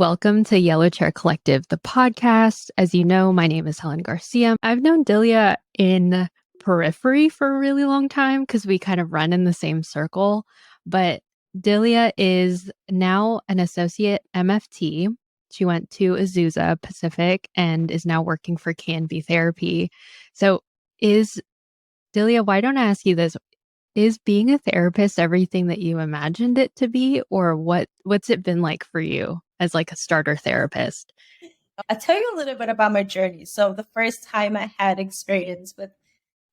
welcome to Yellow Chair Collective, the podcast. As you know, my name is Helen Garcia. I've known Dilia in periphery for a really long time because we kind of run in the same circle. But Dilia is now an associate MFT. She went to Azusa Pacific and is now working for K&B Therapy. So Dilia, why don't I ask you this? Is being a therapist everything that you imagined it to be, or what's it been like for you as like a starter therapist? I'll tell you a little bit about my journey. So the first time I had experience with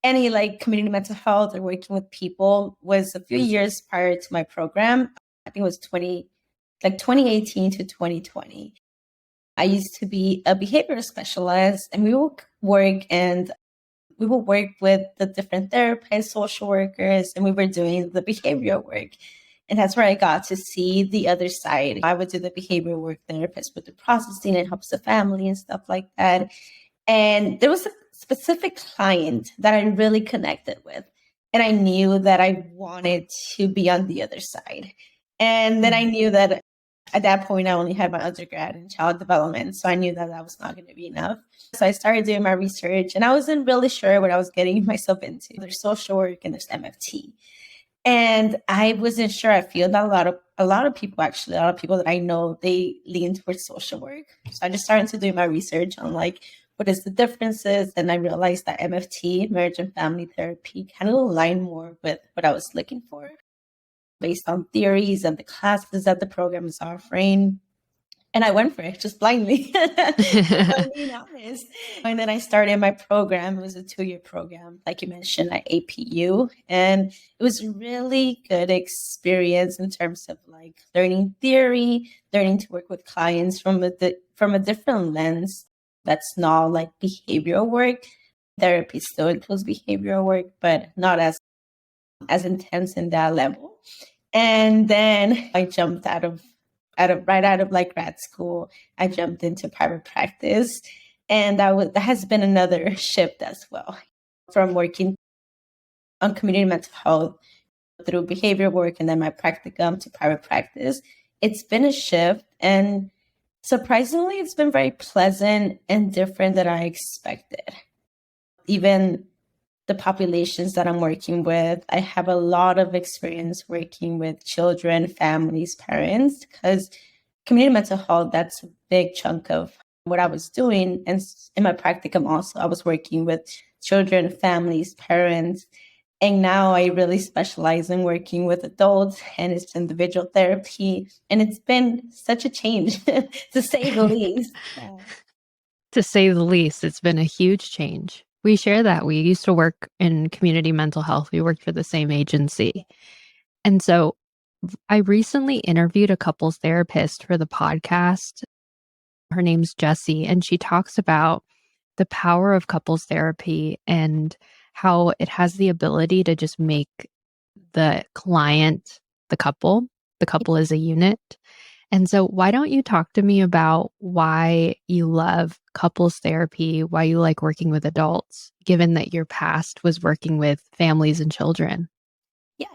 any like community mental health or working with people was a few years prior to my program. I think it was 2018 to 2020. I used to be a behavior specialist, and we would work with the different therapists, social workers, and we were doing the behavioral work. And that's where I got to see the other side. I would do the behavioral work, therapist with the processing and helps the family and stuff like that. And there was a specific client that I really connected with. And I knew that I wanted to be on the other side. And then I knew that at that point, I only had my undergrad in child development. So I knew that that was not going to be enough. So I started doing my research, and I wasn't really sure what I was getting myself into. There's social work and there's MFT. And I wasn't sure. I feel that a lot of people that I know, they lean towards social work. So I just started to do my research on like, what is the differences? And I realized that MFT, marriage and family therapy, kind of aligned more with what I was looking for based on theories and the classes that the program is offering. And I went for it just blindly, if I'm being honest. And then I started my program. It was a 2-year program, like you mentioned, at APU. And it was a really good experience in terms of like learning theory, learning to work with clients from a different lens that's not like behavioral work. Therapy still includes behavioral work, but not as intense in that level. And then I jumped out of like grad school. I jumped into private practice, and that has been another shift as well, from working on community mental health through behavior work and then my practicum to private practice. It's been a shift, and surprisingly, it's been very pleasant and different than I expected. Even the populations that I'm working with, I have a lot of experience working with children, families, parents, because community mental health, that's a big chunk of what I was doing. And in my practicum also, I was working with children, families, parents. And now I really specialize in working with adults, and it's individual therapy. And it's been such a change, to say the least. To say the least, it's been a huge change. We share that. We used to work in community mental health. We worked for the same agency. And so I recently interviewed a couples therapist for the podcast. Her name's Jessie, and she talks about the power of couples therapy and how it has the ability to just make the client the couple is a unit. And so why don't you talk to me about why you love couples therapy, why you like working with adults, given that your past was working with families and children? Yeah,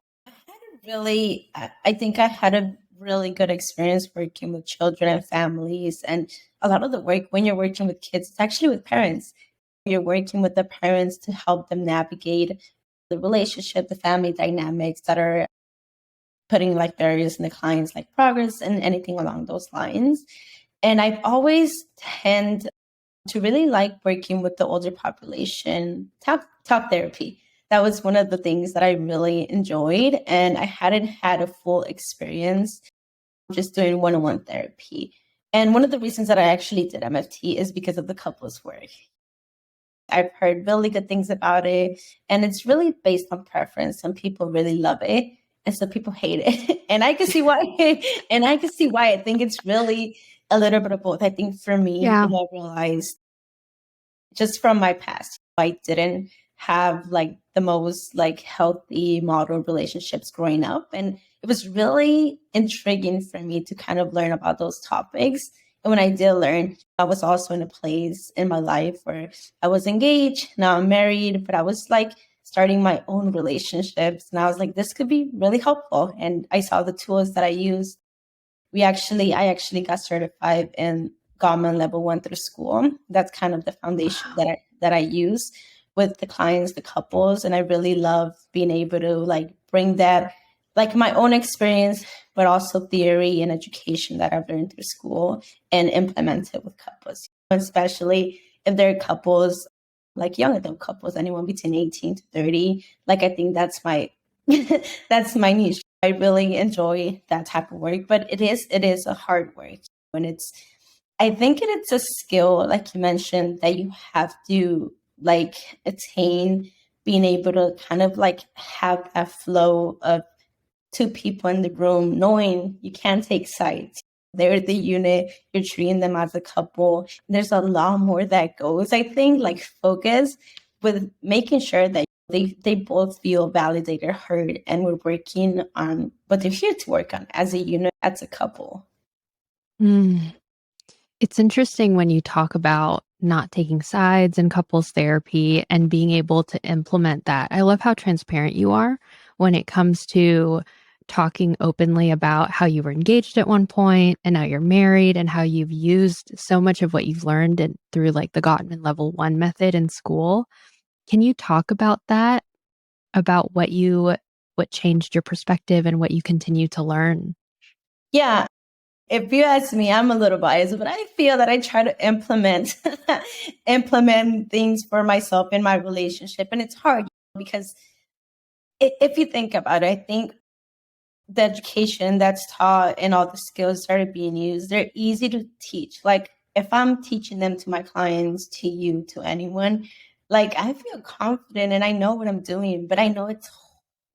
I think I had a really good experience working with children and families. And a lot of the work, when you're working with kids, it's actually with parents. You're working with the parents to help them navigate the relationship, the family dynamics that are putting like barriers in the client's like progress and anything along those lines. And I've always tend to really like working with the older population, talk therapy. That was one of the things that I really enjoyed. And I hadn't had a full experience just doing one-on-one therapy. And one of the reasons that I actually did MFT is because of the couples work. I've heard really good things about it. And it's really based on preference. Some people really love it, and some people hate it. And I can see why. I think it's really a little bit of both. I think for me, I realized just from my past, I didn't have like the most like healthy model relationships growing up. And it was really intriguing for me to kind of learn about those topics. And when I did learn, I was also in a place in my life where I was engaged, now I'm married, but I was like starting my own relationships. And I was like, this could be really helpful. And I saw the tools that I used I actually got certified in government level 1 through school. That's kind of the foundation that I use with the clients, the couples. And I really love being able to like bring that, like my own experience, but also theory and education that I've learned through school and implement it with couples, especially if they're couples, like young adult couples, anyone between 18 to 30. Like, I think that's my, that's my niche. I really enjoy that type of work, but it is a hard work. When I think it's a skill, like you mentioned, that you have to like attain, being able to kind of like have that flow of two people in the room, knowing you can't take sides. They're the unit, you're treating them as a couple. There's a lot more that goes, I think, like focus with making sure that they both feel validated, heard, and we're working on what they're here to work on as a unit, as a couple. Mm. It's interesting when you talk about not taking sides in couples therapy and being able to implement that. I love how transparent you are when it comes to talking openly about how you were engaged at one point and now you're married and how you've used so much of what you've learned through like the Gottman level 1 method in school. Can you talk about that? About what changed your perspective and what you continue to learn? Yeah, if you ask me, I'm a little biased, but I feel that I try to implement implement things for myself in my relationship, and it's hard because if you think about it, I think the education that's taught and all the skills that are being used, they're easy to teach. Like if I'm teaching them to my clients, to you, to anyone, like I feel confident and I know what I'm doing, but I know it's a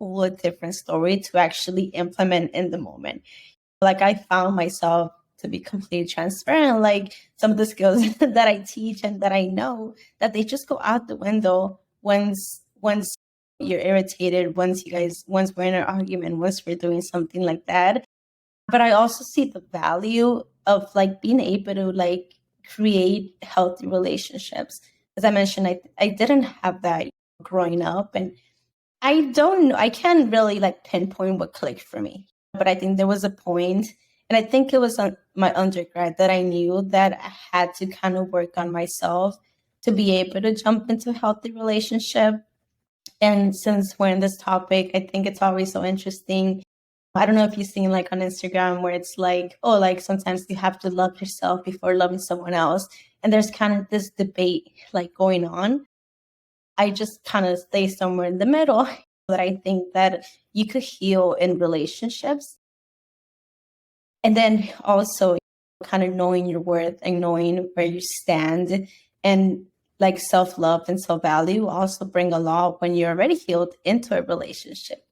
whole different story to actually implement in the moment. Like I found myself, to be completely transparent, like some of the skills that I teach and that I know, that they just go out the window once you're irritated, once we're in an argument, once we're doing something like that. But I also see the value of like being able to like create healthy relationships. As I mentioned, I didn't have that growing up, and I don't know. I can't really like pinpoint what clicked for me, but I think there was a point, and I think it was on my undergrad, that I knew that I had to kind of work on myself to be able to jump into a healthy relationship. And since we're in this topic, I think it's always so interesting. I don't know if you've seen like on Instagram where it's like, oh, like sometimes you have to love yourself before loving someone else. And there's kind of this debate like going on. I just kind of stay somewhere in the middle. That I think that you could heal in relationships. And then also kind of knowing your worth and knowing where you stand, and like self love and self value also bring a lot when you're already healed into a relationship.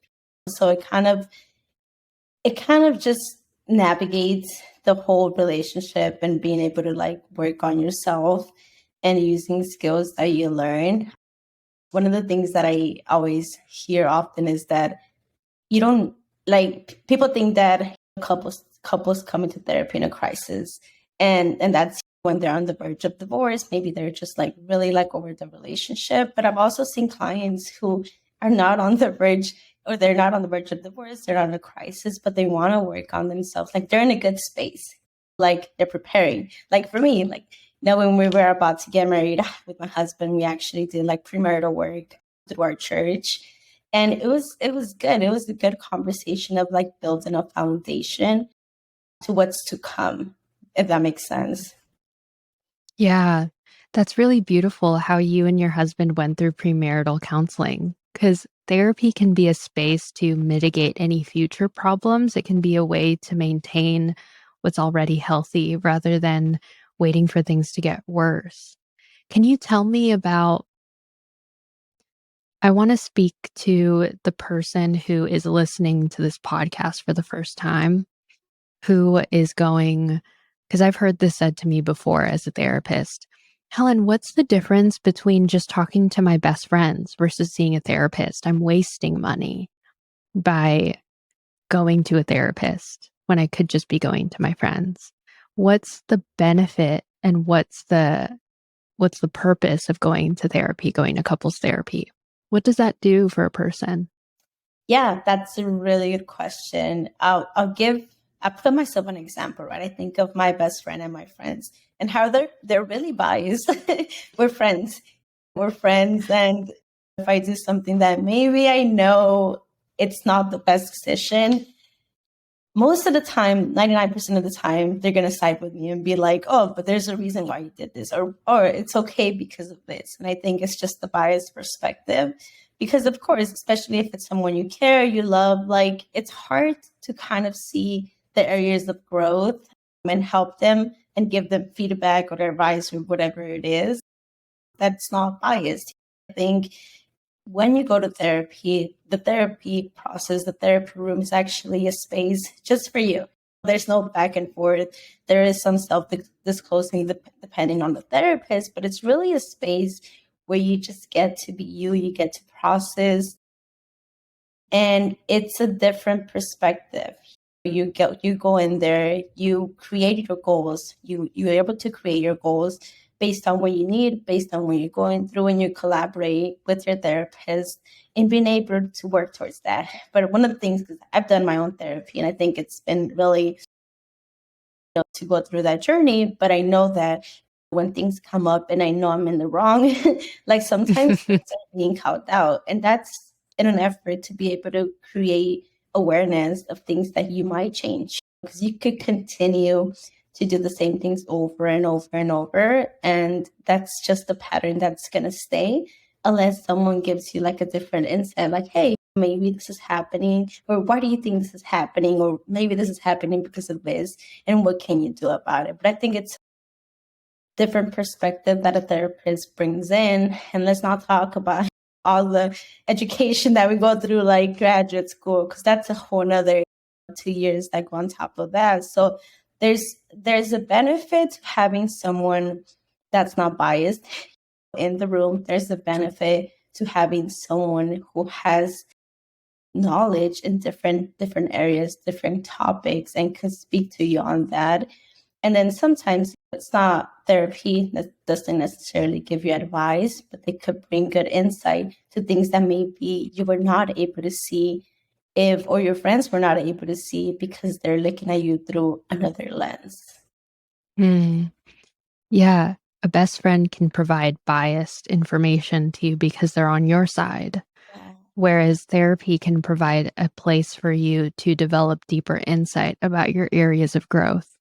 So it kind of just navigates the whole relationship and being able to like work on yourself and using skills that you learn. One of the things that I always hear often is that you don't, like, people think that couples come into therapy in a crisis, and that's when they're on the verge of divorce. Maybe they're just like really like over the relationship. But I've also seen clients who are not on the verge, or they're not on the verge of divorce, they're not in a crisis, but they want to work on themselves. Like they're in a good space, like they're preparing. Like for me, like, when we were about to get married with my husband, we actually did like premarital work through our church, and it was good. It was a good conversation of like building a foundation to what's to come, if that makes sense. Yeah, that's really beautiful how you and your husband went through premarital counseling, because therapy can be a space to mitigate any future problems. It can be a way to maintain what's already healthy rather than waiting for things to get worse. Can you tell me about? I want to speak to the person who is listening to this podcast for the first time, who is going, because I've heard this said to me before as a therapist. Helen, what's the difference between just talking to my best friends versus seeing a therapist? I'm wasting money by going to a therapist when I could just be going to my friends. What's the benefit and what's the purpose of going to therapy, going to couples therapy? What does that do for a person? Yeah, that's a really good question. I'll give I put myself an example, right? I think of my best friend and my friends and how they're really biased. We're friends. We're friends. And if I do something that maybe I know it's not the best decision, most of the time, 99% of the time, they're going to side with me and be like, oh, but there's a reason why you did this, or it's okay because of this. And I think it's just the biased perspective. Because, of course, especially if it's someone you care, you love, like it's hard to kind of see the areas of growth and help them and give them feedback or advice or whatever it is that's not biased. I think when you go to therapy, the therapy process, the therapy room is actually a space just for you. There's no back and forth. There is some self disclosing depending on the therapist, but it's really a space where you just get to be you, you get to process, and it's a different perspective. You go in there, you create your goals, you're able to create your goals based on what you need, based on what you're going through, and you collaborate with your therapist and being able to work towards that. But one of the things, because I've done my own therapy, and I think it's been really to go through that journey, but I know that when things come up and I know I'm in the wrong, like sometimes things are being called out. And that's in an effort to be able to create awareness of things that you might change. Because you could continue to do the same things over and over and over. And that's just a pattern that's going to stay unless someone gives you like a different insight, like, hey, maybe this is happening, or why do you think this is happening, or maybe this is happening because of this, and what can you do about it? But I think it's different perspective that a therapist brings in. And let's not talk about all the education that we go through, like graduate school, because that's a whole nother 2 years that go on top of that. So there's a benefit to having someone that's not biased in the room. There's a benefit to having someone who has knowledge in different areas, different topics, and can speak to you on that. And then sometimes it's not therapy that doesn't necessarily give you advice, but they could bring good insight to things that maybe you were not able to see or your friends were not able to see because they're looking at you through another lens. Yeah. A best friend can provide biased information to you because they're on your side. Yeah. Whereas therapy can provide a place for you to develop deeper insight about your areas of growth.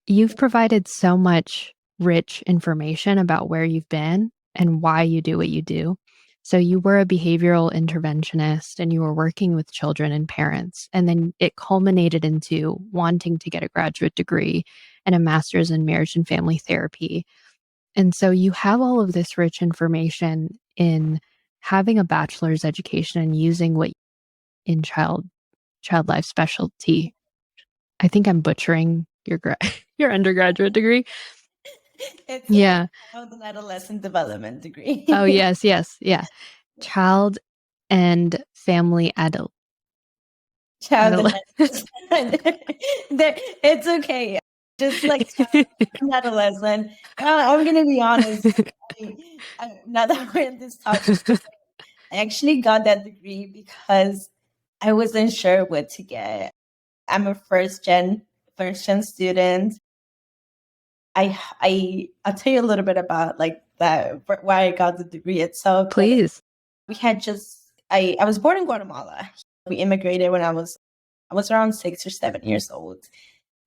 You've provided so much rich information about where you've been and why you do what you do. So you were a behavioral interventionist and you were working with children and parents. And then it culminated into wanting to get a graduate degree and a master's in marriage and family therapy. And so you have all of this rich information in having a bachelor's education and using what in child life specialty. I think I'm butchering your undergraduate degree. It's Yeah. child and adolescent development degree. Oh, yes, yes, yeah. Child and family adult. Child and it's okay. Just like child and adolescent. I'm gonna be honest. Now that we're in this topic, I actually got that degree because I wasn't sure what to get. I'm a first gen student. I'll tell you a little bit about like that why I got the degree itself. Please. We had just I was born in Guatemala. We immigrated when I was around 6 or 7 years old.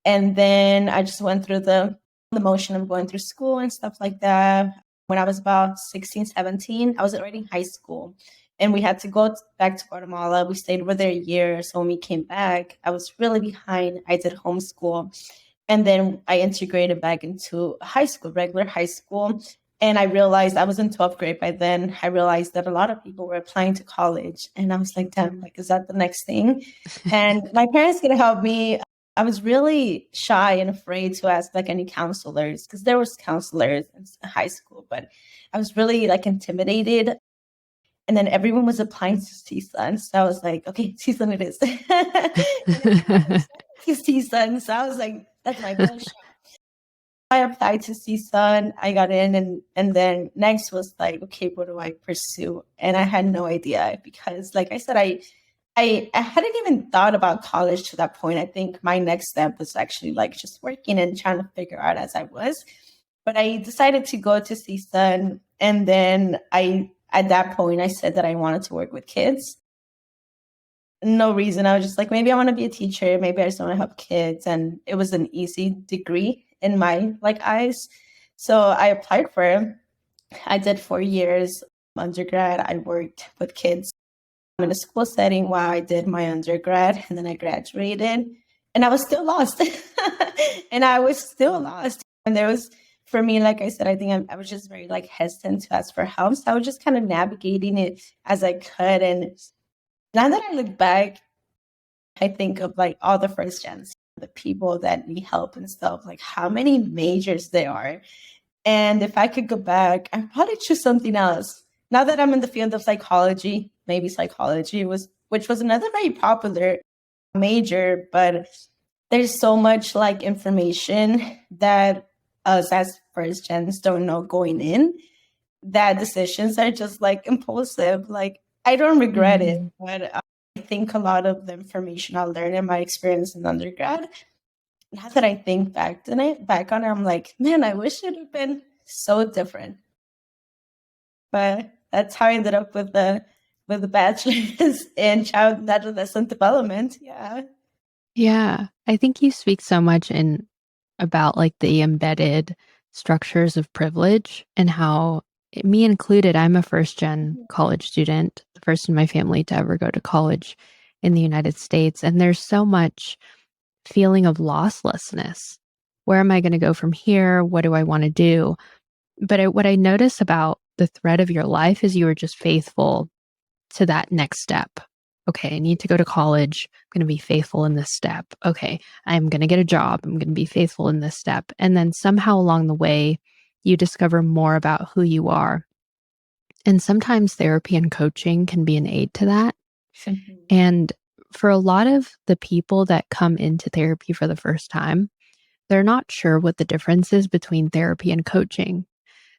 And then I just went through the motion of going through school and stuff like that. When I was about 16, 17, I was already in high school. And we had to go back to Guatemala. We stayed over there a year. So when we came back, I was really behind. I did homeschool. And then I integrated back into high school, regular high school. And I realized I was in 12th grade by then. I realized that a lot of people were applying to college. And I was like, damn, like, is that the next thing? And my parents could help me. I was really shy and afraid to ask like any counselors because there was counselors in high school, but I was really like intimidated. And then everyone was applying to CSUN. So I was like, okay, CSUN it is. CSUN. So I was like, that's my best shot. I applied to CSUN. I got in and then next was like, okay, what do I pursue? And I had no idea because like I said, I I hadn't even thought about college to that point. I think my next step was actually like just working and trying to figure out as I was. But I decided to go to CSUN. And then at that point, I said that I wanted to work with kids. No reason. I was just like, maybe I want to be a teacher. Maybe I just want to help kids. And it was an easy degree in my like eyes. So I applied for it. I did 4 years undergrad. I worked with kids in a school setting while I did my undergrad, and then I graduated, and I was still lost. And I was still lost. And there was, for me, like I said, I think I was just very like hesitant to ask for help. So I was just kind of navigating it as I could. And now that I look back, I think of like all the first gens, the people that need help and stuff, like how many majors there are. And if I could go back, I'd probably choose something else. Now that I'm in the field of psychology, maybe psychology which was another very popular major, but there's so much like information that us as first gens don't know going in, that decisions are just like impulsive. Like I don't regret it, but I think a lot of the information I learned in my experience in undergrad, now that I think back on it, I'm like, man, I wish it had been so different. But that's how I ended up with the bachelor's in child and adolescent development. Yeah. Yeah, I think you speak so much in about like the embedded structures of privilege and how me included, I'm a first gen college student, the first in my family to ever go to college in the United States. And there's so much feeling of losslessness. Where am I going to go from here? What do I want to do? But what I notice about the thread of your life is you were just faithful to that next step. Okay, I need to go to college. I'm going to be faithful in this step. Okay, I'm going to get a job. I'm going to be faithful in this step. And then somehow along the way, you discover more about who you are. And sometimes therapy and coaching can be an aid to that. Mhm. And for a lot of the people that come into therapy for the first time, they're not sure what the difference is between therapy and coaching.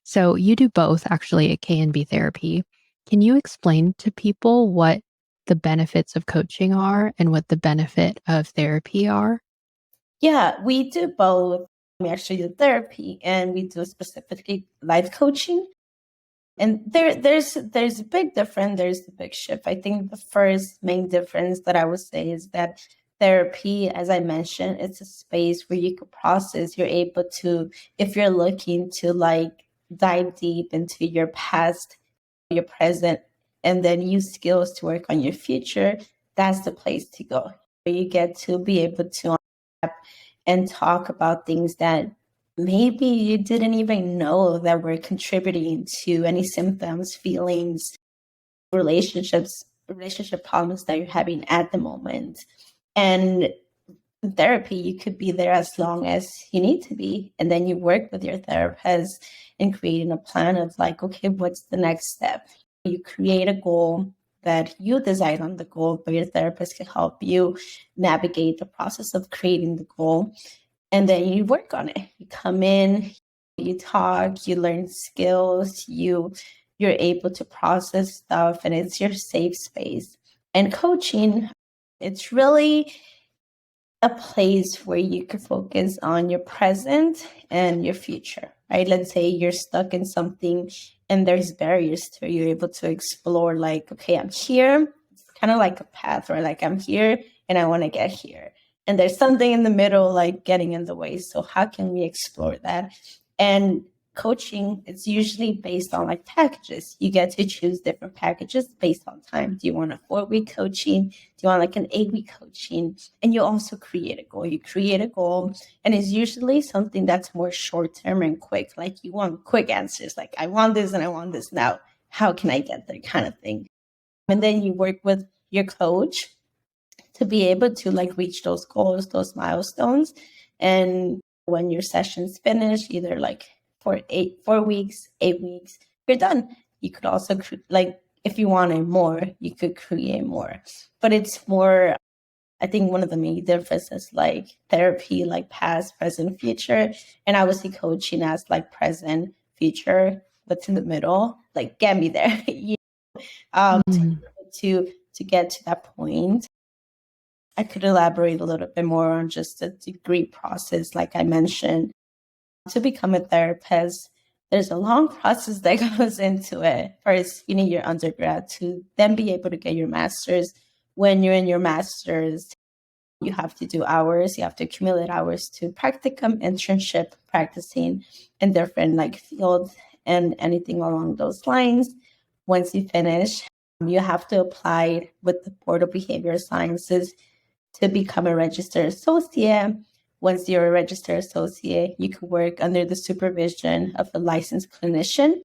So you do both actually at K&B Therapy. Can you explain to people what the benefits of coaching are and what the benefit of therapy are? Yeah, we do both. We actually do therapy and we do specifically life coaching. And there's a big difference, there's a big shift. I think the first main difference that I would say is that therapy, as I mentioned, it's a space where you could process, you're able to, if you're looking to like dive deep into your past, your present, and then use skills to work on your future, that's the place to go. You get to be able to and talk about things that maybe you didn't even know that were contributing to any symptoms, feelings, relationship problems that you're having at the moment. And in therapy, you could be there as long as you need to be. And then you work with your therapist in creating a plan of like, okay, what's the next step? You create a goal that you decide on the goal, but your therapist can help you navigate the process of creating the goal. And then you work on it. You come in, you talk, you learn skills, you're able to process stuff, and it's your safe space. And coaching, it's really a place where you can focus on your present and your future, right? Let's say you're stuck in something and there's barriers to you're able to explore like, okay, I'm here. It's kind of like a path, or like I'm here and I want to get here. And there's something in the middle, like getting in the way. So how can we explore that? And coaching, it's usually based on like packages. You get to choose different packages based on time. Do you want a 4-week coaching? Do you want like an 8-week coaching? And you also create a goal. You create a goal, and it's usually something that's more short term and quick. Like you want quick answers, like I want this and I want this now. How can I get there, kind of thing. And then you work with your coach to be able to like reach those goals, those milestones. And when your session's finished, either like for 4 weeks, 8 weeks, you're done. You could also like, if you wanted more, you could create more. But it's more, I think one of the main differences, like therapy, like past, present, future, and I would see coaching as like present, future, what's in the middle, like get me there. To Mhm. to to get to that point. I could elaborate a little bit more on just the degree process, like I mentioned. To become a therapist, there's a long process that goes into it. First, you need your undergrad to then be able to get your master's. When you're in your master's, you have to do hours, you have to accumulate hours to practicum, internship, practicing in different like fields and anything along those lines. Once you finish, you have to apply with the Board of Behavioral Sciences to become a registered associate. Once you're a registered associate, you can work under the supervision of a licensed clinician.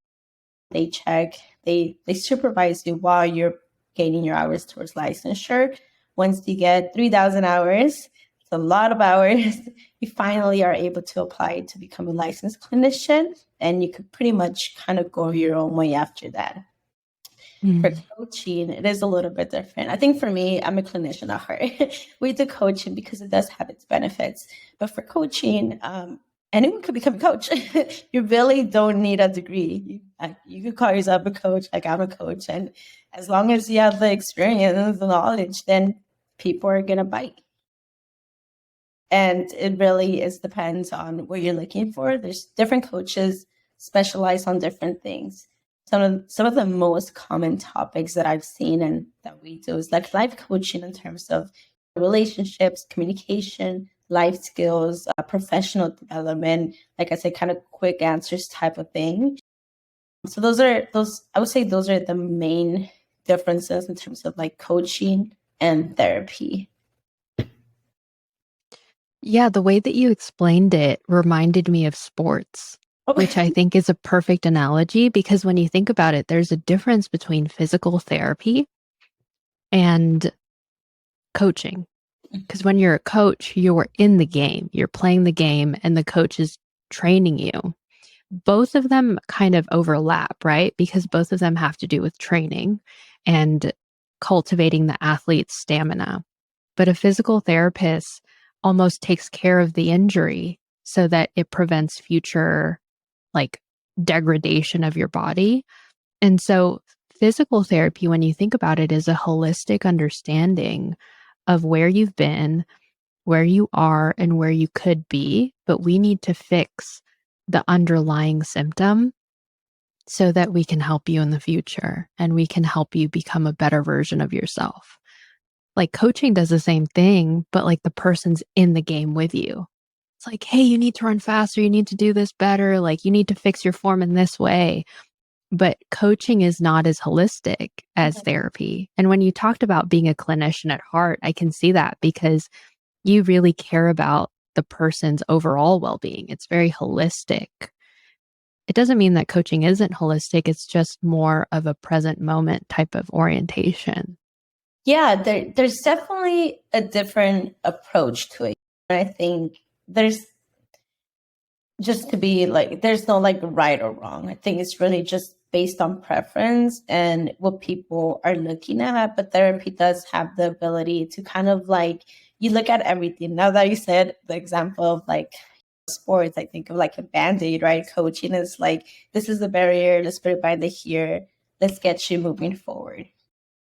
They check, they supervise you while you're gaining your hours towards licensure. Once you get 3,000 hours, it's a lot of hours, you finally are able to apply to become a licensed clinician, and you could pretty much kind of go your own way after that. For coaching, it is a little bit different. I think for me, I'm a clinician at heart. We do coaching because it does have its benefits. But for coaching, anyone could become a coach. You really don't need a degree. You could call yourself a coach, like I'm a coach. And as long as you have the experience and the knowledge, then people are going to bite. And it really depends on what you're looking for. There's different coaches specialize on different things. Some of the most common topics that I've seen and that we do is like life coaching in terms of relationships, communication, life skills, professional development, like I said, kind of quick answers type of thing. So I would say those are the main differences in terms of like coaching and therapy. Yeah, the way that you explained it reminded me of sports, which I think is a perfect analogy because when you think about it, there's a difference between physical therapy and coaching. Because when you're a coach, you're in the game, you're playing the game, and the coach is training you. Both of them kind of overlap, right? Because both of them have to do with training and cultivating the athlete's stamina. But a physical therapist almost takes care of the injury so that it prevents future like degradation of your body. And so physical therapy, when you think about it, is a holistic understanding of where you've been, where you are, and where you could be. But we need to fix the underlying symptom so that we can help you in the future and we can help you become a better version of yourself. Like coaching does the same thing, but like the person's in the game with you. It's like, hey, you need to run faster. You need to do this better. Like you need to fix your form in this way. But coaching is not as holistic as therapy. And when you talked about being a clinician at heart, I can see that because you really care about the person's overall well-being. It's very holistic. It doesn't mean that coaching isn't holistic. It's just more of a present moment type of orientation. Yeah, there's definitely a different approach to it. I think there's just to be like, there's no like right or wrong. I think it's really just based on preference and what people are looking at. But therapy does have the ability to kind of like, you look at everything. Now that you said the example of like sports, I think of like a band-aid, right? Coaching is like, this is the barrier, let's put it by the here, let's get you moving forward.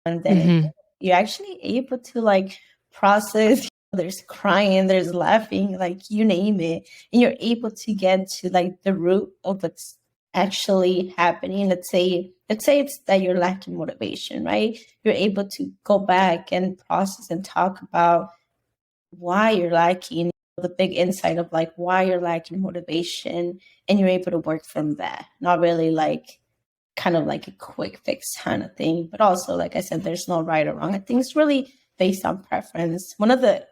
And then you're actually able to like process, there's crying, there's laughing, like you name it, and you're able to get to like the root of what's actually happening. Let's say it's that you're lacking motivation, right? You're able to go back and process and talk about why you're lacking, the big insight of like why you're lacking motivation, and you're able to work from that. Not really like kind of like a quick fix kind of thing. But also, like I said, there's no right or wrong. I think it's really based on preference. One of the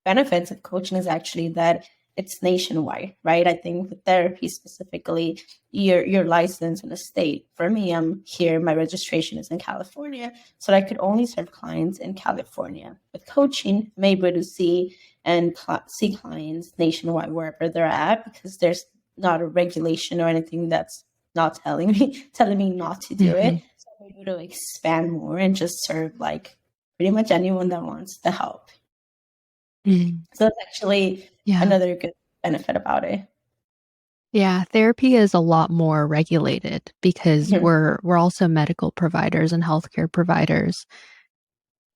benefits of coaching is actually that it's nationwide, right? I think with therapy specifically, you're licensed in a state. For me, I'm here, my registration is in California, so I could only serve clients in California. With coaching, I'm able to see see clients nationwide wherever they're at because there's not a regulation or anything that's not telling me not to do it. So I'm able to expand more and just serve like pretty much anyone that wants the help. So that's actually another good benefit about it. Yeah, therapy is a lot more regulated because we're also medical providers and healthcare providers.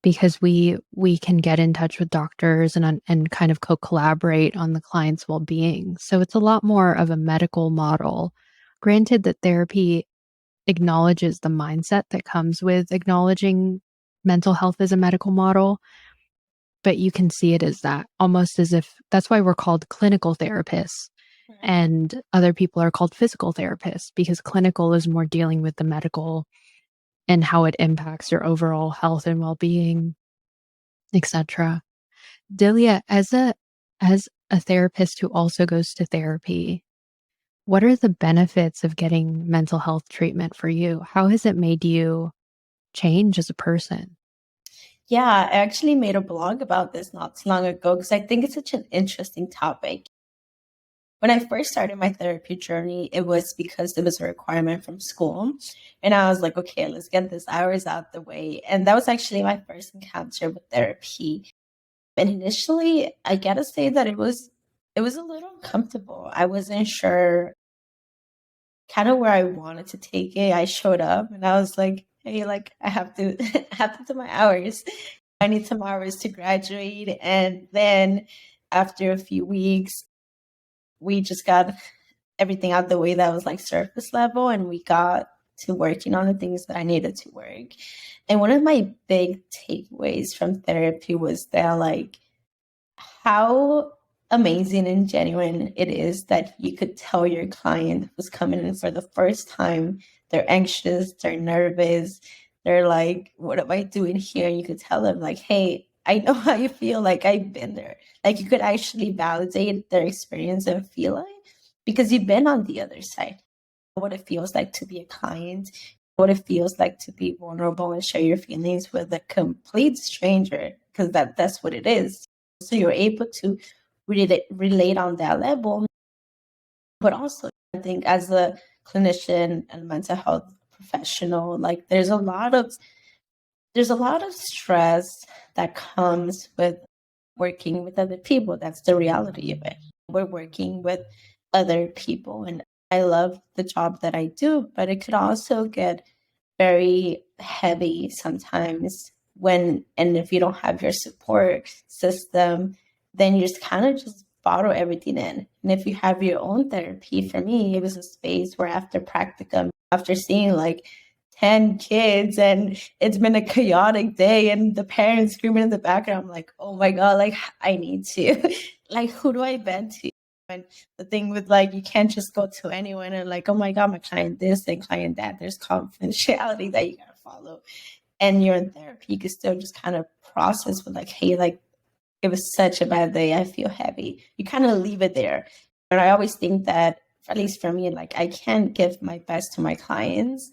because we can get in touch with doctors and kind of co-collaborate on the client's well-being. So it's a lot more of a medical model. Granted that therapy acknowledges the mindset that comes with acknowledging mental health as a medical model, but you can see it as that, almost as if that's why we're called clinical therapists Right. and other people are called physical therapists, because clinical is more dealing with the medical and how it impacts your overall health and well-being, etc. Dilia, as a therapist who also goes to therapy, what are the benefits of getting mental health treatment for you? How has it made you change as a person? Yeah, I actually made a blog about this not too long ago because I think it's such an interesting topic. When I first started my therapy journey, it was because it was a requirement from school. And I was like, okay, let's get this hours out the way. And that was actually my first encounter with therapy. And initially, I gotta say that it was a little uncomfortable. I wasn't sure kind of where I wanted to take it. I showed up and I was like, hey, like I have to I have to do my hours. I need some hours to graduate. And then after a few weeks, we just got everything out the way that was like surface level and we got to working on the things that I needed to work. And one of my big takeaways from therapy was that like how amazing and genuine it is that you could tell your client who's coming in for the first time, they're anxious, they're nervous, they're like, what am I doing here? And you could tell them, like, hey, I know how you feel, like, I've been there. Like, you could actually validate their experience and feeling because you've been on the other side. What it feels like to be a client, what it feels like to be vulnerable and share your feelings with a complete stranger, because that's what it is. So you're able to really relate on that level. But also, I think as a clinician and mental health professional, like there's a lot of stress that comes with working with other people. That's the reality of it. We're working with other people, and I love the job that I do, but it could also get very heavy sometimes when, and if you don't have your support system, then you just kind of just bottle everything in. And if you have your own therapy, for me, it was a space where after practicum, after seeing like 10 kids and it's been a chaotic day and the parents screaming in the background, I'm like, oh my God, like I need to, like, who do I vent to? And the thing with like, you can't just go to anyone and like, oh my God, my client this and client that. There's confidentiality that you gotta follow. And you're in therapy, you can still just kind of process with like, hey, like it was such a bad day. I feel heavy. You kind of leave it there. And I always think that, at least for me, like I can't give my best to my clients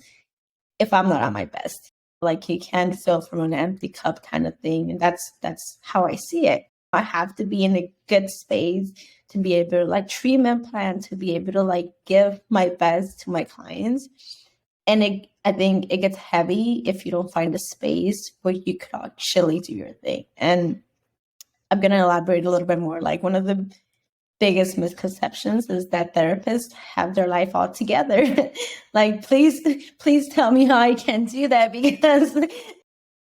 if I'm not at my best. Like you can't fill from an empty cup kind of thing. And that's how I see it. I have to be in a good space to be able to like treatment plan, to be able to like give my best to my clients. And I think it gets heavy if you don't find a space where you could actually do your thing. And I'm going to elaborate a little bit more. Like one of the biggest misconceptions is that therapists have their life all together. Like, please tell me how I can do that because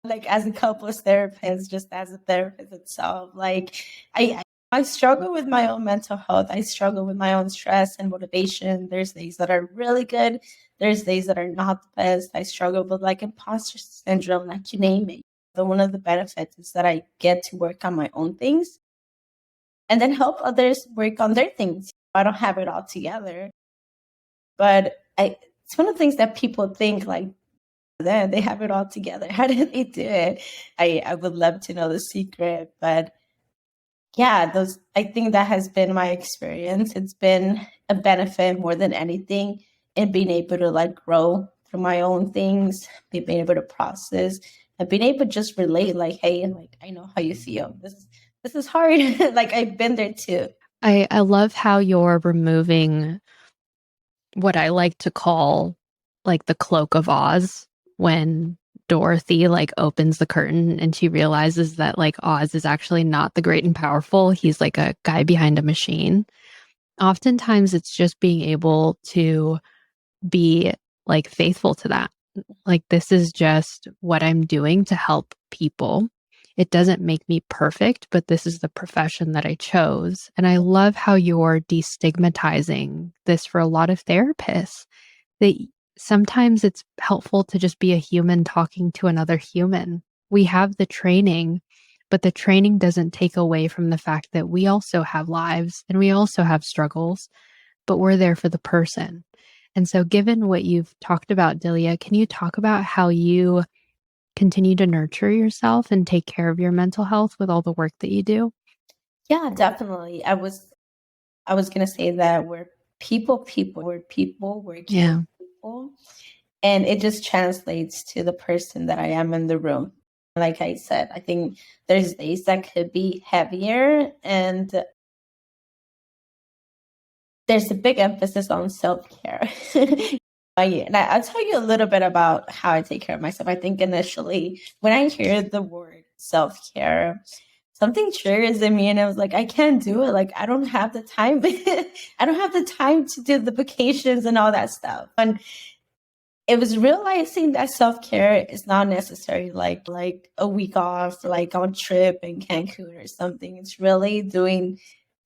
like as a couples therapist, just as a therapist itself, like I struggle with my own mental health. I struggle with my own stress and motivation. There's days that are really good. There's days that are not the best. I struggle with like imposter syndrome, like you name it. But one of the benefits is that I get to work on my own things and then help others work on their things. I don't have it all together, but it's one of the things that people think like they have it all together. How did they do it? I would love to know the secret, but yeah, those I think that has been my experience. It's been a benefit more than anything in being able to like grow through my own things, being able to process and being able to just relate like, hey, like I know how you feel. This is hard. Like I've been there too. I love how you're removing what I like to call like the cloak of Oz when Dorothy like opens the curtain and she realizes that like Oz is actually not the great and powerful. He's like a guy behind a machine. Oftentimes it's just being able to be like faithful to that Like, this is just what I'm doing to help people. It doesn't make me perfect, but this is the profession that I chose. And I love how you're destigmatizing this for a lot of therapists, that sometimes it's helpful to just be a human talking to another human. We have the training, but the training doesn't take away from the fact that we also have lives and we also have struggles, but we're there for the person. And so, given what you've talked about, Dilia, can you talk about how you continue to nurture yourself and take care of your mental health with all the work that you do? Yeah, definitely. I was gonna say that we're people working with Yeah. people. And it just translates to the person that I am in the room. Like I said, I think there's days that could be heavier, and there's a big emphasis on self-care. I'll tell you a little bit about how I take care of myself. I think initially, when I hear the word self-care, something triggers in me, and I was like, I can't do it. Like, I don't have the time. I don't have the time to do the vacations and all that stuff. And it was realizing that self-care is not necessary like a week off, like on trip in Cancun or something. It's really doing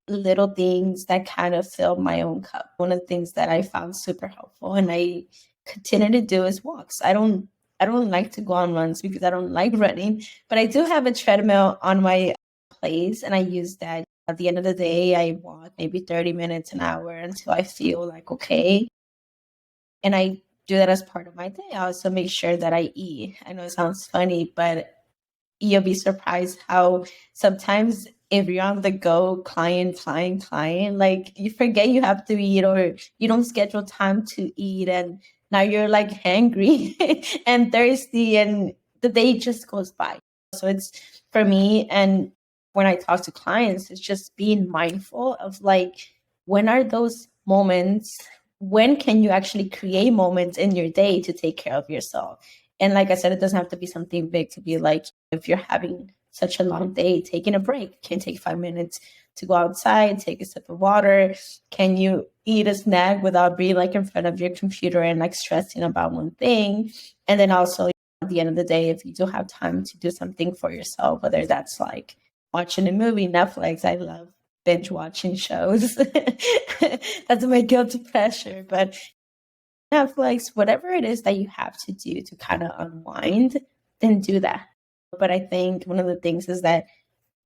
little things that kind of fill my own cup. One of the things that I found super helpful and I continue to do is walks. I don't like to go on runs because I don't like running, but I do have a treadmill on my place, and I use that. At the end of the day, I walk maybe 30 minutes, an hour, until I feel like okay. And I do that as part of my day. I also make sure that I eat. I know it sounds funny, but you'll be surprised how sometimes if you're on the go, client, like you forget you have to eat, or you don't schedule time to eat, and now you're like hangry and thirsty, and the day just goes by. So it's for me, and when I talk to clients, it's just being mindful of like, when are those moments? When can you actually create moments in your day to take care of yourself? And like I said, it doesn't have to be something big to be like, if you're having such a long day, taking a break, can take 5 minutes to go outside, take a sip of water. Can you eat a snack without being like in front of your computer and like stressing about one thing? And then also at the end of the day, if you do have time to do something for yourself, whether that's like watching a movie, Netflix, I love binge watching shows. That's my guilty pleasure. But Netflix, whatever it is that you have to do to kind of unwind, then do that. But I think one of the things is that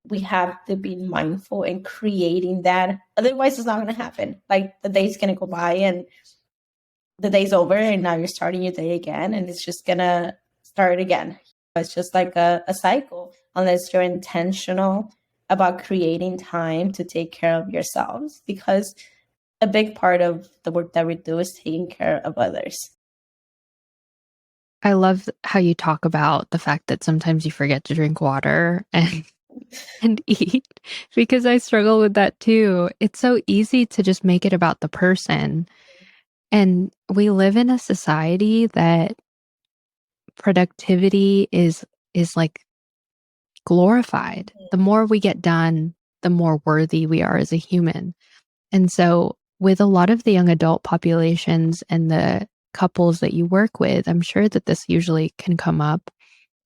we have to be mindful in creating that. Otherwise, it's not going to happen. Like the day's going to go by and the day's over, and now you're starting your day again, and it's just going to start again. It's just like a cycle, unless you're intentional about creating time to take care of yourselves, because a big part of the work that we do is taking care of others. I love how you talk about the fact that sometimes you forget to drink water and eat, because I struggle with that too. It's so easy to just make it about the person. And we live in a society that productivity is like glorified. The more we get done, the more worthy we are as a human. And so, with a lot of the young adult populations and the couples that you work with, I'm sure that this usually can come up.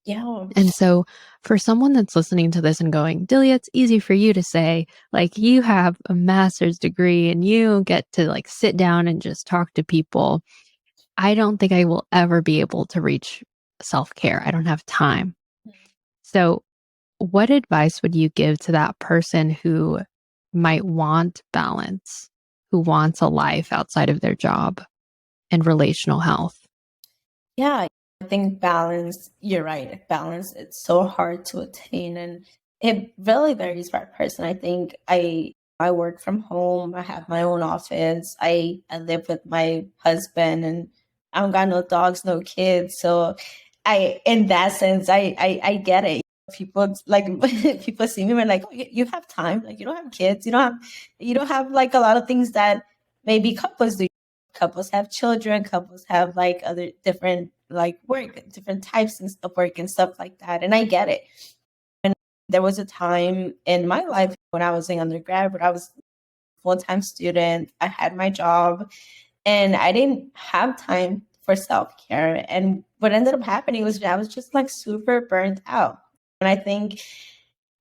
Yeah. And so, for someone that's listening to this and going, Dilia, it's easy for you to say, like, you have a master's degree and you get to like sit down and just talk to people. I don't think I will ever be able to reach self care. I don't have time. So, what advice would you give to that person who might want balance, who wants a life outside of their job and relational health? Yeah, I think balance, you're right. Balance, it's so hard to attain, and it really varies by person. I think I work from home. I have my own office. I live with my husband, and I don't got no dogs, no kids. So I in that sense, I get it. People like people see me and like, oh, you have time. Like you don't have kids. You don't have like a lot of things that maybe couples do. Couples have children, couples have like other different like work, different types of work and stuff like that. And I get it. And there was a time in my life when I was in undergrad where I was a full-time student. I had my job and I didn't have time for self-care. And what ended up happening was I was just like super burnt out. And I think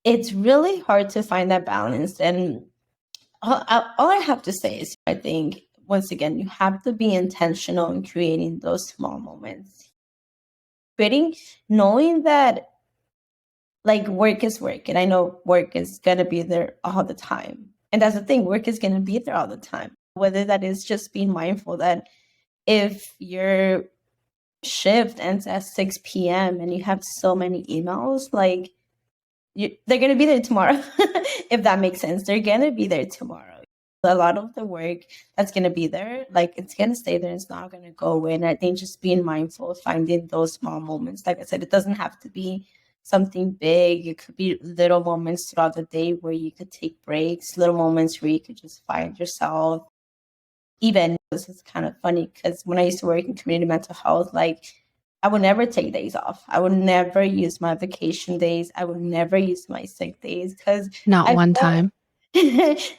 it's really hard to find that balance. And all I have to say is, I think, once again, you have to be intentional in creating those small moments. Creating, knowing that like work is work, and I know work is going to be there all the time. And that's the thing, work is going to be there all the time. Whether that is just being mindful that if your shift ends at 6 p.m. and you have so many emails, like they're going to be there tomorrow. If that makes sense, they're going to be there tomorrow. A lot of the work that's going to be there, like it's going to stay there. It's not going to go away. And I think just being mindful of finding those small moments, like I said, it doesn't have to be something big. It could be little moments throughout the day where you could take breaks, little moments where you could just find yourself. Even this is kind of funny because when I used to work in community mental health, like I would never take days off. I would never use my vacation days. I would never use my sick days because Not I one felt time.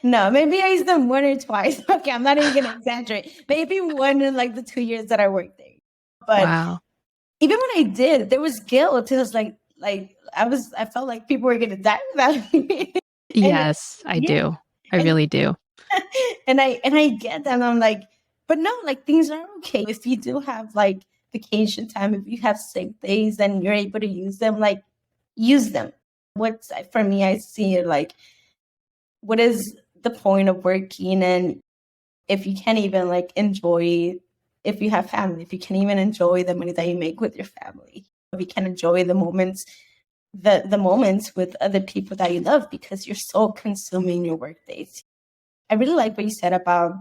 no, maybe I used them one or twice. Okay, I'm not even gonna exaggerate. Maybe one in like the 2 years that I worked there. But Wow. even when I did, there was guilt. It was I felt like people were gonna die without me. And Yes, I yeah, do. I and really do. and I get that. And I'm like, but no, like things are okay. If you do have like vacation time, if you have sick days and you're able to use them, like use them. What's for me, I see it like, what is the point of working? And if you can't even like enjoy, if you have family, if you can't even enjoy the money that you make with your family, if you can enjoy the moments, the moments with other people that you love because you're so consuming your work days. I really like what you said about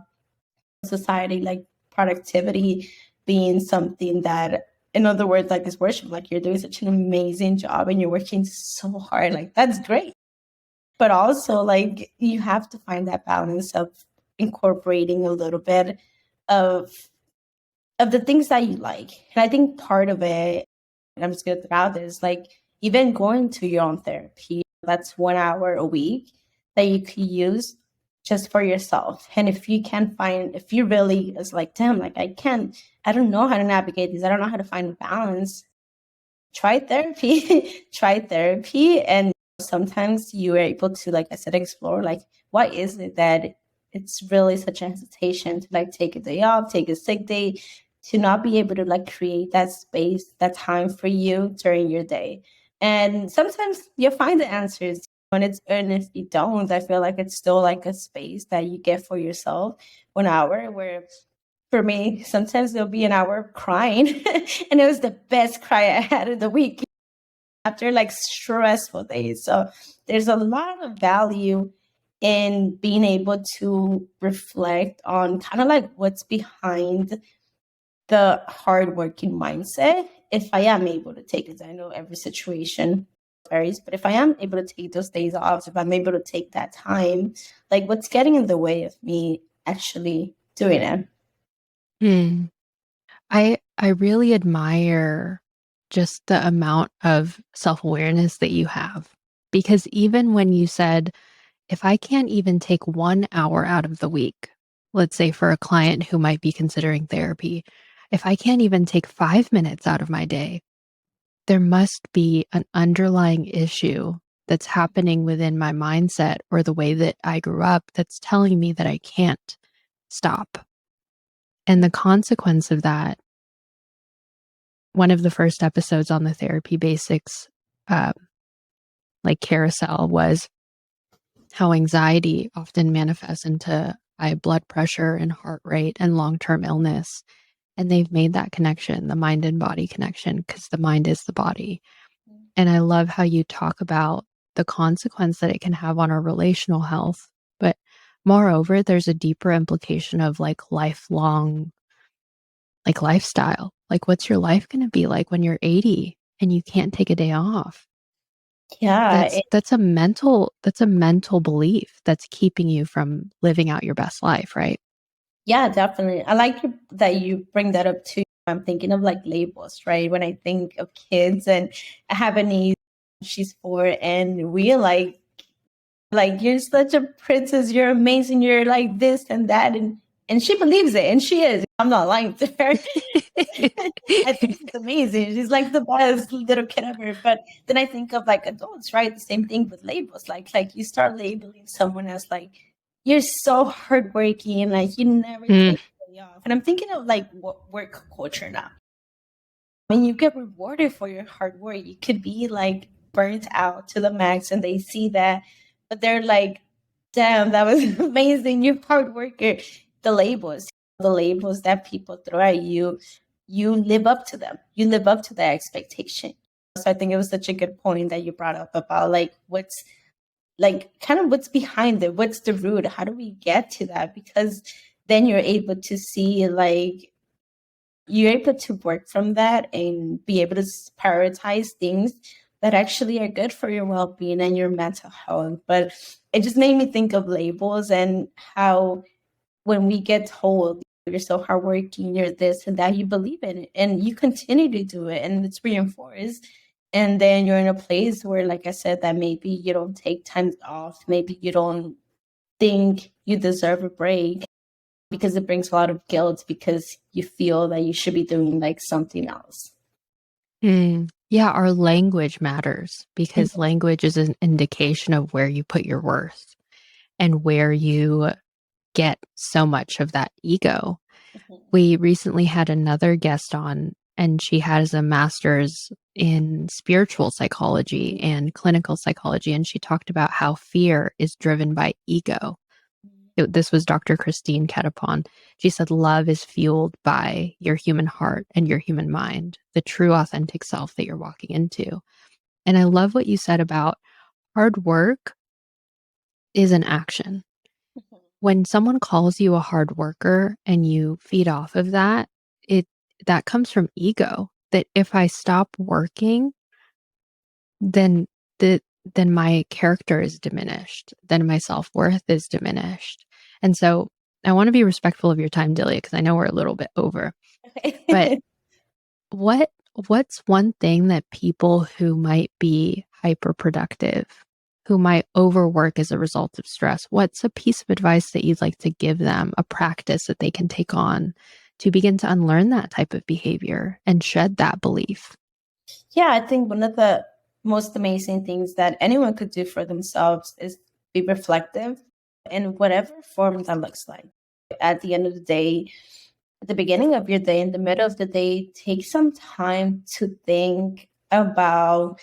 society, like productivity being something that, in other words, like is worship, like you're doing such an amazing job and you're working so hard. Like that's great. But also like you have to find that balance of incorporating a little bit of the things that you like. And I think part of it, and I'm just gonna throw out this, like even going to your own therapy, that's 1 hour a week that you could use just for yourself. And if you can find, if you really is like, damn, like I don't know how to navigate this, I don't know how to find a balance, try therapy. Try therapy. And sometimes you are able to, like I said, explore like what is it that it's really such a hesitation to like take a day off, take a sick day, to not be able to like create that space, that time for you during your day. And sometimes you'll find the answers when it's, and if you don't, I feel like it's still like a space that you get for yourself, 1 hour, where for me, sometimes there'll be an hour of crying. And it was the best cry I had in the week after like stressful days. So there's a lot of value in being able to reflect on kind of like what's behind the hardworking mindset. If I am able to take it, I know every situation varies, but if I am able to take those days off, if I'm able to take that time, like what's getting in the way of me actually doing it? Hmm. I really admire just the amount of self-awareness that you have, because even when you said, "If I can't even take 1 hour out of the week," let's say for a client who might be considering therapy, "If I can't even take 5 minutes out of my day, there must be an underlying issue that's happening within my mindset or the way that I grew up that's telling me that I can't stop." And the consequence of that, one of the first episodes on the therapy basics, uh, like carousel, was how anxiety often manifests into high blood pressure and heart rate and long-term illness. And they've made that connection, the mind and body connection, because the mind is the body. And I love how you talk about the consequence that it can have on our relational health. But moreover, there's a deeper implication of like lifelong, like lifestyle. Like, what's your life going to be like when you're 80 and you can't take a day off? Yeah, That's a mental belief that's keeping you from living out your best life, right? yeah, definitely. I like that you bring that up too. I'm thinking of like labels, right? When I think of kids, and I have a niece, she's 4, and we like you're such a princess, you're amazing, you're like this and that, and And she believes it, and she is. I'm not lying to her. I think she's amazing. She's like the best little kid ever. But then I think of like adults, right? The same thing with labels. Like you start labeling someone as like, you're so hardworking, like you never Mm, take a day off. And I'm thinking of like what work culture now. I mean, you get rewarded for your hard work. You could be like burnt out to the max, and they see that, but they're like, "Damn, that was amazing! You're hard worker." The labels that people throw at you, you live up to them. You live up to that expectation. So I think it was such a good point that you brought up about like what's like kind of what's behind it, what's the root, how do we get to that? Because then you're able to see like you're able to work from that and be able to prioritize things that actually are good for your well-being and your mental health. But it just made me think of labels and how when we get told you're so hardworking, you're this and that, you believe in it and you continue to do it and it's reinforced. And then you're in a place where, like I said, that maybe you don't take time off, maybe you don't think you deserve a break because it brings a lot of guilt because you feel that you should be doing like something else. Yeah, our language matters because Mhm. language is an indication of where you put your worth and where you get so much of that ego. Mhm. We recently had another guest on, and she has a master's in spiritual psychology and clinical psychology. And she talked about how fear is driven by ego. This was Dr. Christine Ketapon. She said, love is fueled by your human heart and your human mind, the true, authentic self that you're walking into. And I love what you said about hard work is an action. When someone calls you a hard worker and you feed off of that, it that comes from ego. That if I stop working, then the then my character is diminished, then my self-worth is diminished. And so I want to be respectful of your time, Dilia, because I know we're a little bit over. But what what's one thing that people who might be hyperproductive, who might overwork as a result of stress, what's a piece of advice that you'd like to give them, a practice that they can take on to begin to unlearn that type of behavior and shed that belief? Yeah, I think one of the most amazing things that anyone could do for themselves is be reflective in whatever form that looks like. At the end of the day, at the beginning of your day, in the middle of the day, take some time to think about.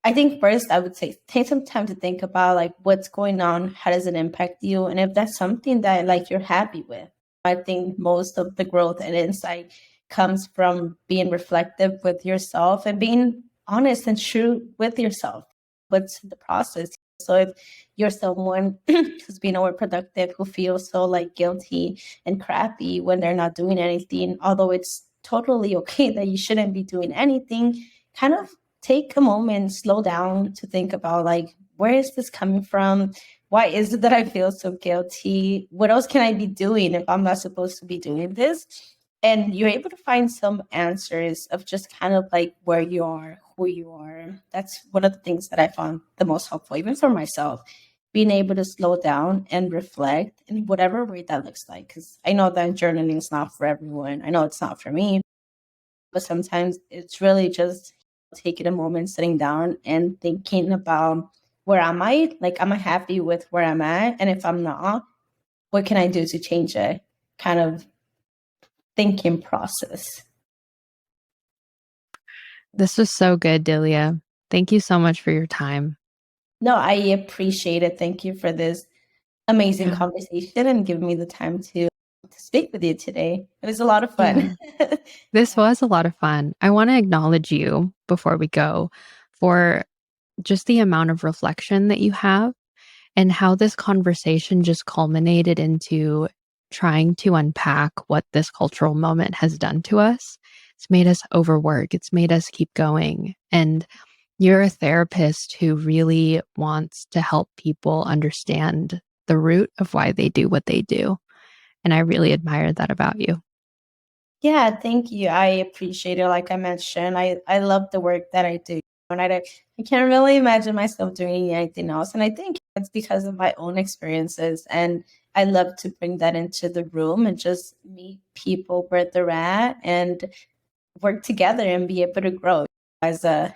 I think first I would say take some time to think about like what's going on, how does it impact you, and if that's something that like you're happy with. I think most of the growth and insight comes from being reflective with yourself and being honest and true with yourself. What's the process? So if you're someone who's being overproductive, who feels so like guilty and crappy when they're not doing anything, although it's totally okay that you shouldn't be doing anything, kind of take a moment, slow down to think about like, where is this coming from? Why is it that I feel so guilty? What else can I be doing if I'm not supposed to be doing this? And you're able to find some answers of just kind of like where you are, who you are. That's one of the things that I found the most helpful, even for myself, being able to slow down and reflect in whatever way that looks like. Because I know that journaling is not for everyone. I know it's not for me, but sometimes it's really just taking a moment, sitting down and thinking about where am I? Like, am I happy with where I'm at? And if I'm not, what can I do to change it? Kind of thinking process. This was so good, Dilia. Thank you so much for your time. No, I appreciate it. Thank you for this amazing Yeah. conversation and giving me the time to speak with you today. It was a lot of fun. Yeah. This was a lot of fun. I want to acknowledge you before we go for just the amount of reflection that you have and how this conversation just culminated into trying to unpack what this cultural moment has done to us. It's made us overwork, it's made us keep going. And you're a therapist who really wants to help people understand the root of why they do what they do. And I really admire that about you. Yeah, thank you. I appreciate it. Like I mentioned, I love the work that I do. And I can't really imagine myself doing anything else. And I think It's because of my own experiences. And I love to bring that into the room and just meet people where they're at and work together and be able to grow as a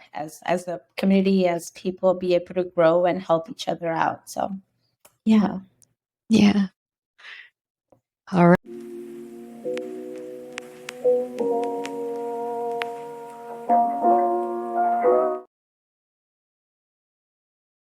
community, as people, be able to grow and help each other out. So yeah. Yeah. All right.